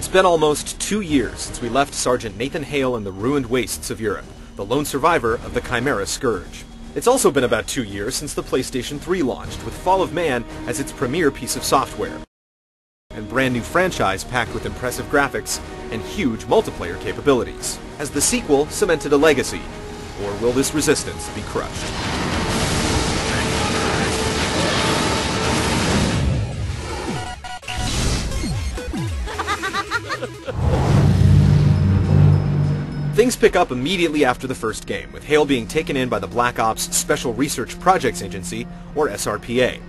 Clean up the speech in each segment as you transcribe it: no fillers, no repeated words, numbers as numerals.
It's been almost 2 years since we left Sergeant Nathan Hale in the ruined wastes of Europe, the lone survivor of the Chimera Scourge. It's also been about 2 years since the PlayStation 3 launched, with Fall of Man as its premier piece of software, and brand new franchise packed with impressive graphics and huge multiplayer capabilities. Has the sequel cemented a legacy, or will this resistance be crushed? Things pick up immediately after the first game, with Hale being taken in by the Black Ops Special Research Projects Agency, or SRPA.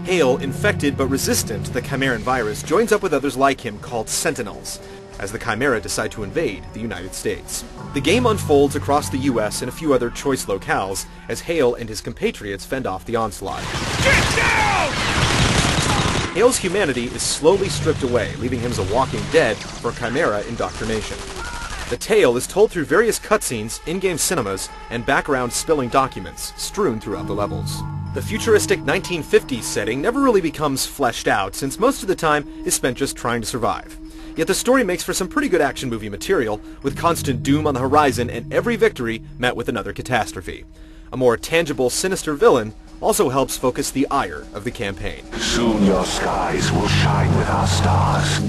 Hale, infected but resistant to the Chimeran virus, joins up with others like him called Sentinels, as the Chimera decide to invade the United States. The game unfolds across the US and a few other choice locales, as Hale and his compatriots fend off the onslaught. Get down! Hale's humanity is slowly stripped away, leaving him as a walking dead for Chimera indoctrination. The tale is told through various cutscenes, in-game cinemas, and background-spilling documents strewn throughout the levels. The futuristic 1950s setting never really becomes fleshed out, since most of the time is spent just trying to survive. Yet the story makes for some pretty good action movie material, with constant doom on the horizon and every victory met with another catastrophe. A more tangible, sinister villain also helps focus the ire of the campaign. Soon your skies will shine with our stars.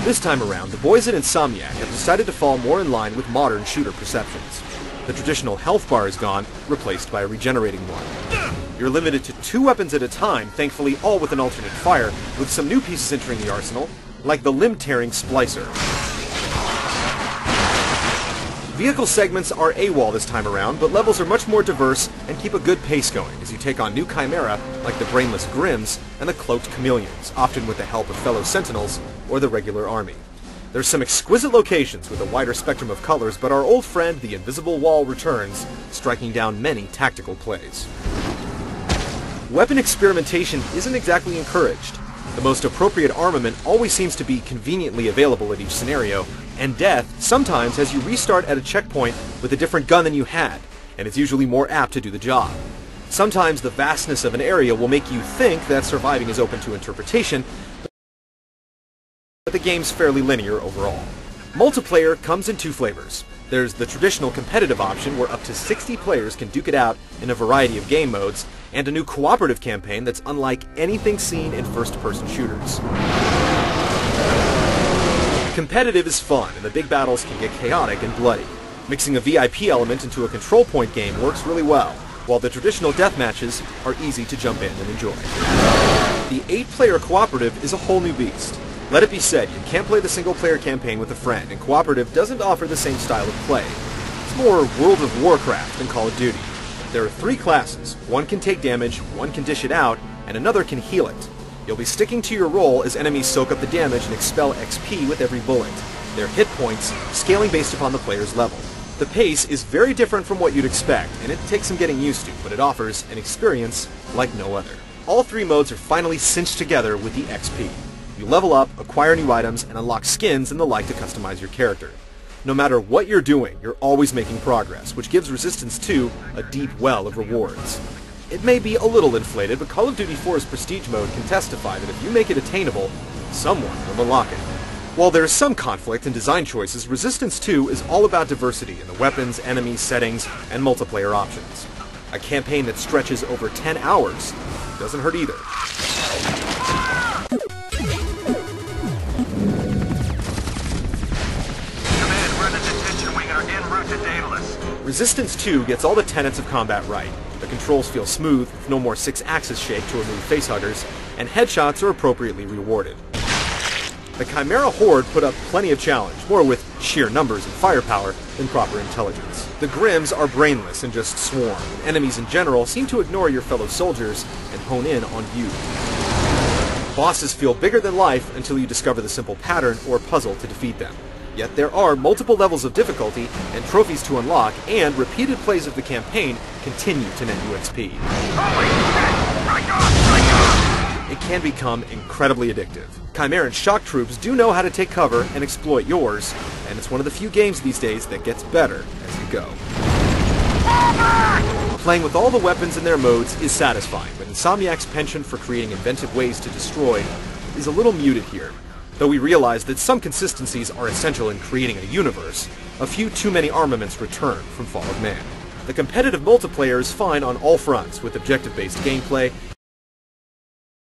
This time around, the boys at Insomniac have decided to fall more in line with modern shooter perceptions. The traditional health bar is gone, replaced by a regenerating one. You're limited to 2 weapons at a time, thankfully all with an alternate fire, with some new pieces entering the arsenal, like the limb-tearing Splicer. Vehicle segments are AWOL this time around, but levels are much more diverse and keep a good pace going as you take on new Chimera like the brainless Grims and the cloaked Chameleons, often with the help of fellow Sentinels or the regular army. There's some exquisite locations with a wider spectrum of colors, but our old friend the Invisible Wall returns, striking down many tactical plays. Weapon experimentation isn't exactly encouraged. The most appropriate armament always seems to be conveniently available at each scenario, and death sometimes has you restart at a checkpoint with a different gun than you had, and it's usually more apt to do the job. Sometimes the vastness of an area will make you think that surviving is open to interpretation, but the game's fairly linear overall. Multiplayer comes in 2 flavors. There's the traditional competitive option where up to 60 players can duke it out in a variety of game modes, and a new cooperative campaign that's unlike anything seen in first-person shooters. Competitive is fun, and the big battles can get chaotic and bloody. Mixing a VIP element into a control point game works really well, while the traditional death matches are easy to jump in and enjoy. The 8-player cooperative is a whole new beast. Let it be said, you can't play the single-player campaign with a friend, and cooperative doesn't offer the same style of play. It's more World of Warcraft than Call of Duty. There are 3 classes. One can take damage, one can dish it out, and another can heal it. You'll be sticking to your role as enemies soak up the damage and expel XP with every bullet, their hit points scaling based upon the player's level. The pace is very different from what you'd expect, and it takes some getting used to, but it offers an experience like no other. All 3 modes are finally cinched together with the XP. You level up, acquire new items, and unlock skins and the like to customize your character. No matter what you're doing, you're always making progress, which gives Resistance 2 a deep well of rewards. It may be a little inflated, but Call of Duty 4's Prestige mode can testify that if you make it attainable, someone will unlock it. While there is some conflict in design choices, Resistance 2 is all about diversity in the weapons, enemies, settings, and multiplayer options. A campaign that stretches over 10 hours doesn't hurt either. Resistance 2 gets all the tenets of combat right. The controls feel smooth, with no more 6-axis shake to remove facehuggers, and headshots are appropriately rewarded. The Chimera Horde put up plenty of challenge, more with sheer numbers and firepower than proper intelligence. The Grims are brainless and just swarm, and enemies in general seem to ignore your fellow soldiers and hone in on you. Bosses feel bigger than life until you discover the simple pattern or puzzle to defeat them. Yet there are multiple levels of difficulty and trophies to unlock, and repeated plays of the campaign continue to net you XP. It can become incredibly addictive. Chimeran shock troops do know how to take cover and exploit yours, and it's one of the few games these days that gets better as you go. Playing with all the weapons in their modes is satisfying, but Insomniac's penchant for creating inventive ways to destroy is a little muted here. Though we realize that some consistencies are essential in creating a universe, a few too many armaments return from Fall of Man. The competitive multiplayer is fine on all fronts, with objective-based gameplay,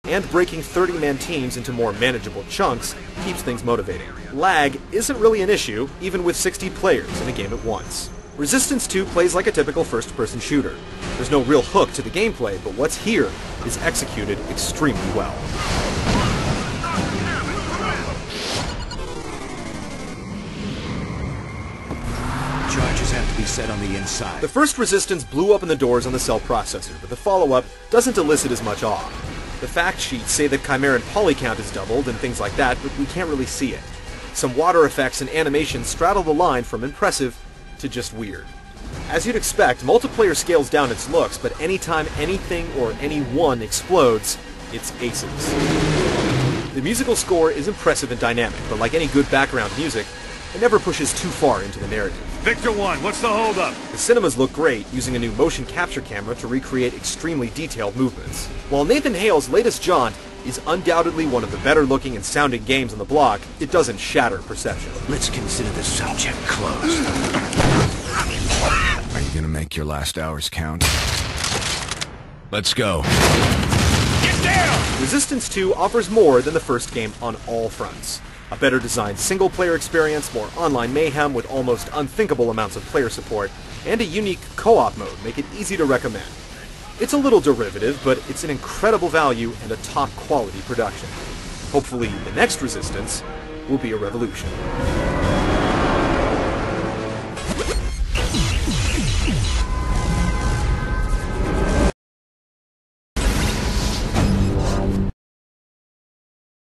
and breaking 30-man teams into more manageable chunks keeps things motivating. Lag isn't really an issue, even with 60 players in a game at once. Resistance 2 plays like a typical first-person shooter. There's no real hook to the gameplay, but what's here is executed extremely well. Charges have to be set on the inside. The first Resistance blew up in the doors on the cell processor, but the follow-up doesn't elicit as much awe. The fact sheets say that Chimeran polycount is doubled and things like that, but we can't really see it. Some water effects and animations straddle the line from impressive to just weird. As you'd expect, multiplayer scales down its looks, but anytime anything or anyone explodes, it's aces. The musical score is impressive and dynamic, but like any good background music, it never pushes too far into the narrative. Victor 1, what's the holdup? The cinemas look great, using a new motion capture camera to recreate extremely detailed movements. While Nathan Hale's latest jaunt is undoubtedly one of the better looking and sounding games on the block, it doesn't shatter perception. Let's consider the subject closed. Are you gonna make your last hours count? Let's go. Get down! Resistance 2 offers more than the first game on all fronts. A better designed single-player experience, more online mayhem with almost unthinkable amounts of player support, and a unique co-op mode make it easy to recommend. It's a little derivative, but it's an incredible value and a top-quality production. Hopefully, the next Resistance will be a revolution.